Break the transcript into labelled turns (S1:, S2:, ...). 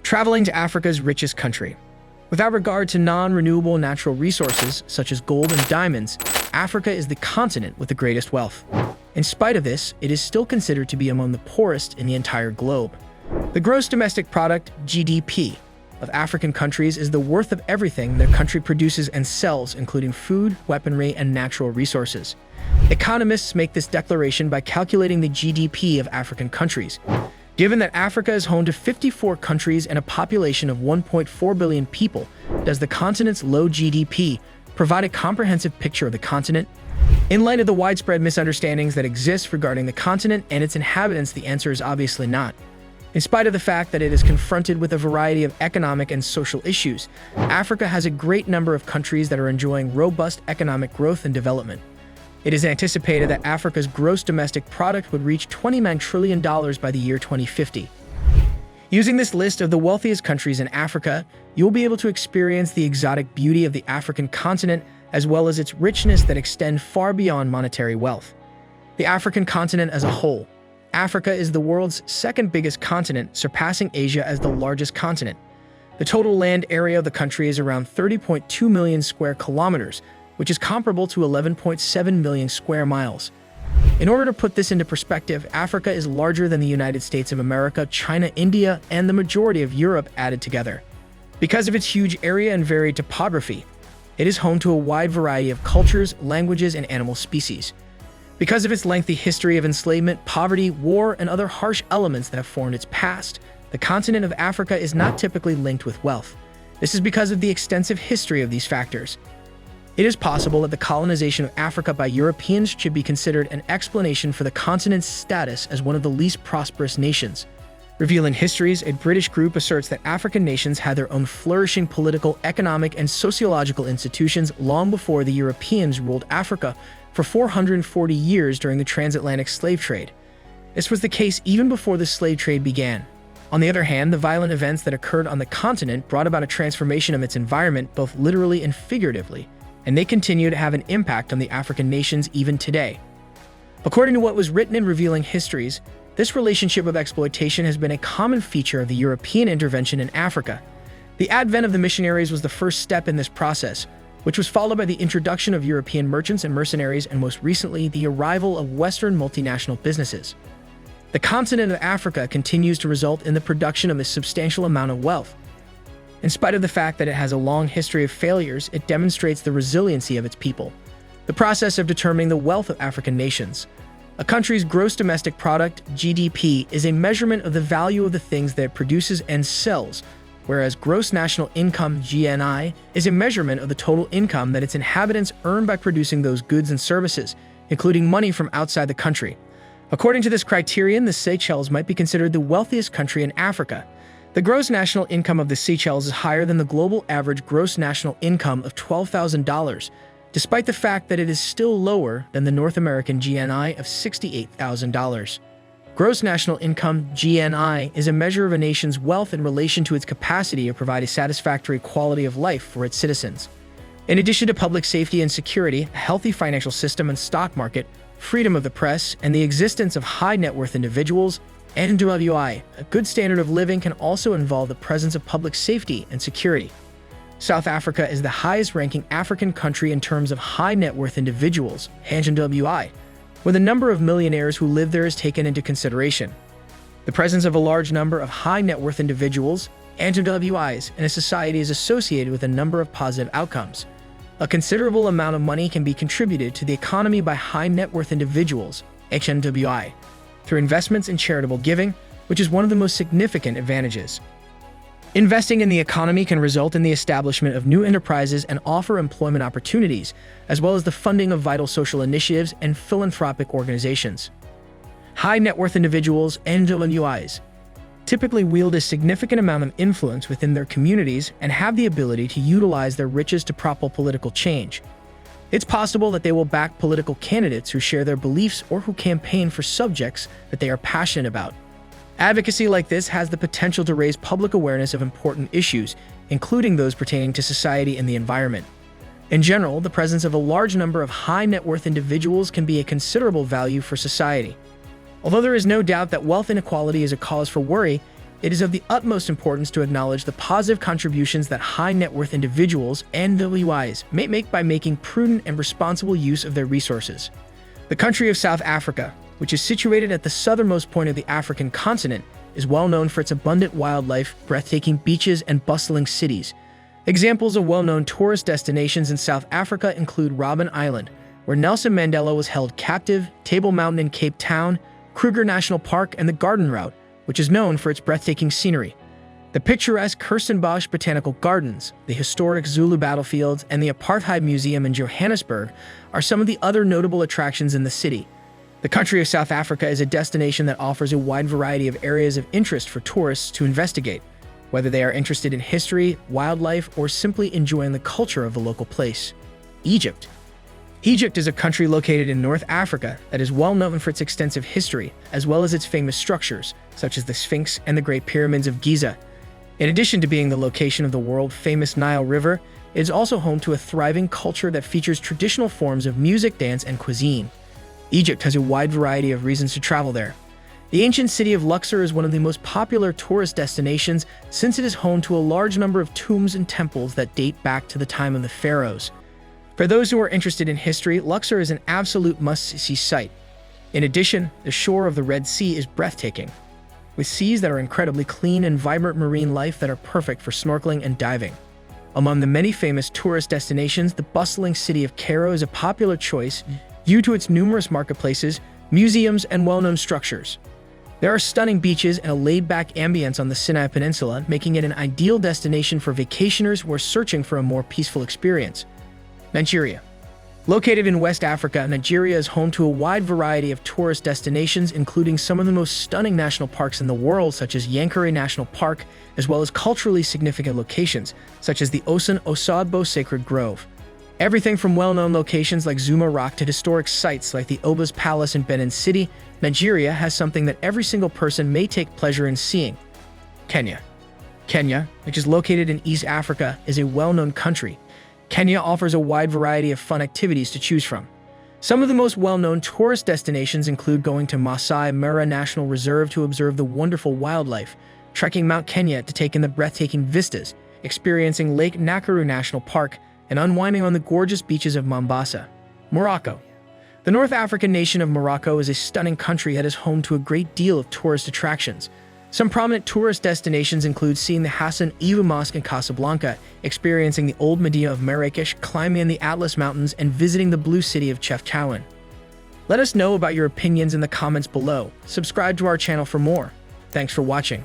S1: Traveling to Africa's richest country. Without regard to non-renewable natural resources, such as gold and diamonds, Africa is the continent with the greatest wealth. In spite of this, it is still considered to be among the poorest in the entire globe. The gross domestic product, GDP, of African countries is the worth of everything their country produces and sells, including food, weaponry, and natural resources. Economists make this declaration by calculating the GDP of African countries. Given that Africa is home to 54 countries and a population of 1.4 billion people, does the continent's low GDP provide a comprehensive picture of the continent? In light of the widespread misunderstandings that exist regarding the continent and its inhabitants, the answer is obviously not. In spite of the fact that it is confronted with a variety of economic and social issues, Africa has a great number of countries that are enjoying robust economic growth and development. It is anticipated that Africa's gross domestic product would reach $29 trillion by the year 2050. Using this list of the wealthiest countries in Africa, you'll be able to experience the exotic beauty of the African continent as well as its richness that extend far beyond monetary wealth. The African continent as a whole. Africa is the world's second biggest continent, surpassing Asia as the largest continent. The total land area of the country is around 30.2 million square kilometers, which is comparable to 11.7 million square miles. In order to put this into perspective, Africa is larger than the United States of America, China, India, and the majority of Europe added together. Because of its huge area and varied topography, it is home to a wide variety of cultures, languages, and animal species. Because of its lengthy history of enslavement, poverty, war, and other harsh elements that have formed its past, the continent of Africa is not typically linked with wealth. This is because of the extensive history of these factors. It is possible that the colonization of Africa by Europeans should be considered an explanation for the continent's status as one of the least prosperous nations. Revealing histories, a British group asserts that African nations had their own flourishing political, economic, and sociological institutions long before the Europeans ruled Africa for 440 years during the transatlantic slave trade. This was the case even before the slave trade began. On the other hand, the violent events that occurred on the continent brought about a transformation of its environment both literally and figuratively, and they continue to have an impact on the African nations even today. According to what was written in Revealing Histories, this relationship of exploitation has been a common feature of the European intervention in Africa. The advent of the missionaries was the first step in this process, which was followed by the introduction of European merchants and mercenaries, and most recently, the arrival of Western multinational businesses. The continent of Africa continues to result in the production of a substantial amount of wealth. In spite of the fact that it has a long history of failures, it demonstrates the resiliency of its people. The process of determining the wealth of African nations. A country's gross domestic product, GDP, is a measurement of the value of the things that it produces and sells, whereas gross national income, GNI, is a measurement of the total income that its inhabitants earn by producing those goods and services, including money from outside the country. According to this criterion, the Seychelles might be considered the wealthiest country in Africa. The gross national income of the Seychelles is higher than the global average gross national income of $12,000, despite the fact that it is still lower than the North American GNI of $68,000. Gross national income, GNI, is a measure of a nation's wealth in relation to its capacity to provide a satisfactory quality of life for its citizens. In addition to public safety and security, a healthy financial system and stock market, freedom of the press, and the existence of high net worth individuals, NWI, a good standard of living can also involve the presence of public safety and security. South Africa is the highest-ranking African country in terms of high net worth individuals, NWI, where the number of millionaires who live there is taken into consideration. The presence of a large number of high net worth individuals, NWIs, in a society is associated with a number of positive outcomes. A considerable amount of money can be contributed to the economy by high net worth individuals, HNWI, through investments in charitable giving, which is one of the most significant advantages. Investing in the economy can result in the establishment of new enterprises and offer employment opportunities, as well as the funding of vital social initiatives and philanthropic organizations. High net worth individuals, NWIs, typically wield a significant amount of influence within their communities and have the ability to utilize their riches to propel political change. It's possible that they will back political candidates who share their beliefs or who campaign for subjects that they are passionate about. Advocacy like this has the potential to raise public awareness of important issues, including those pertaining to society and the environment. In general, the presence of a large number of high net worth individuals can be a considerable value for society. Although there is no doubt that wealth inequality is a cause for worry, it is of the utmost importance to acknowledge the positive contributions that high-net-worth individuals and individuals may make by making prudent and responsible use of their resources. The country of South Africa, which is situated at the southernmost point of the African continent, is well known for its abundant wildlife, breathtaking beaches, and bustling cities. Examples of well-known tourist destinations in South Africa include Robben Island, where Nelson Mandela was held captive, Table Mountain in Cape Town, Kruger National Park, and the Garden Route, which is known for its breathtaking scenery. The picturesque Kirstenbosch Botanical Gardens, the historic Zulu battlefields, and the Apartheid Museum in Johannesburg are some of the other notable attractions in the city. The country of South Africa is a destination that offers a wide variety of areas of interest for tourists to investigate, whether they are interested in history, wildlife, or simply enjoying the culture of the local place. Egypt. Egypt is a country located in North Africa that is well known for its extensive history, as well as its famous structures, such as the Sphinx and the Great Pyramids of Giza. In addition to being the location of the world-famous Nile River, it is also home to a thriving culture that features traditional forms of music, dance, and cuisine. Egypt has a wide variety of reasons to travel there. The ancient city of Luxor is one of the most popular tourist destinations since it is home to a large number of tombs and temples that date back to the time of the pharaohs. For those who are interested in history, Luxor is an absolute must-see sight. In addition, the shore of the Red Sea is breathtaking, with seas that are incredibly clean and vibrant marine life that are perfect for snorkeling and diving. Among the many famous tourist destinations, the bustling city of Cairo is a popular choice due to its numerous marketplaces, museums, and well-known structures. There are stunning beaches and a laid-back ambience on the Sinai Peninsula, making it an ideal destination for vacationers who are searching for a more peaceful experience. Nigeria. Located in West Africa, Nigeria is home to a wide variety of tourist destinations, including some of the most stunning national parks in the world, such as Yankari National Park, as well as culturally significant locations, such as the Osun Osadbo Sacred Grove. Everything from well-known locations like Zuma Rock to historic sites like the Oba's Palace in Benin City, Nigeria has something that every single person may take pleasure in seeing. Kenya. Kenya, which is located in East Africa, is a well-known country. Kenya offers a wide variety of fun activities to choose from. Some of the most well-known tourist destinations include going to Masai Mara National Reserve to observe the wonderful wildlife, trekking Mount Kenya to take in the breathtaking vistas, experiencing Lake Nakuru National Park, and unwinding on the gorgeous beaches of Mombasa. Morocco. The North African nation of Morocco is a stunning country that is home to a great deal of tourist attractions. Some prominent tourist destinations include seeing the Hassan Ibu Mosque in Casablanca, experiencing the Old Medina of Marrakesh, climbing in the Atlas Mountains, and visiting the Blue City of Chefchaouen. Let us know about your opinions in the comments below. Subscribe to our channel for more. Thanks for watching.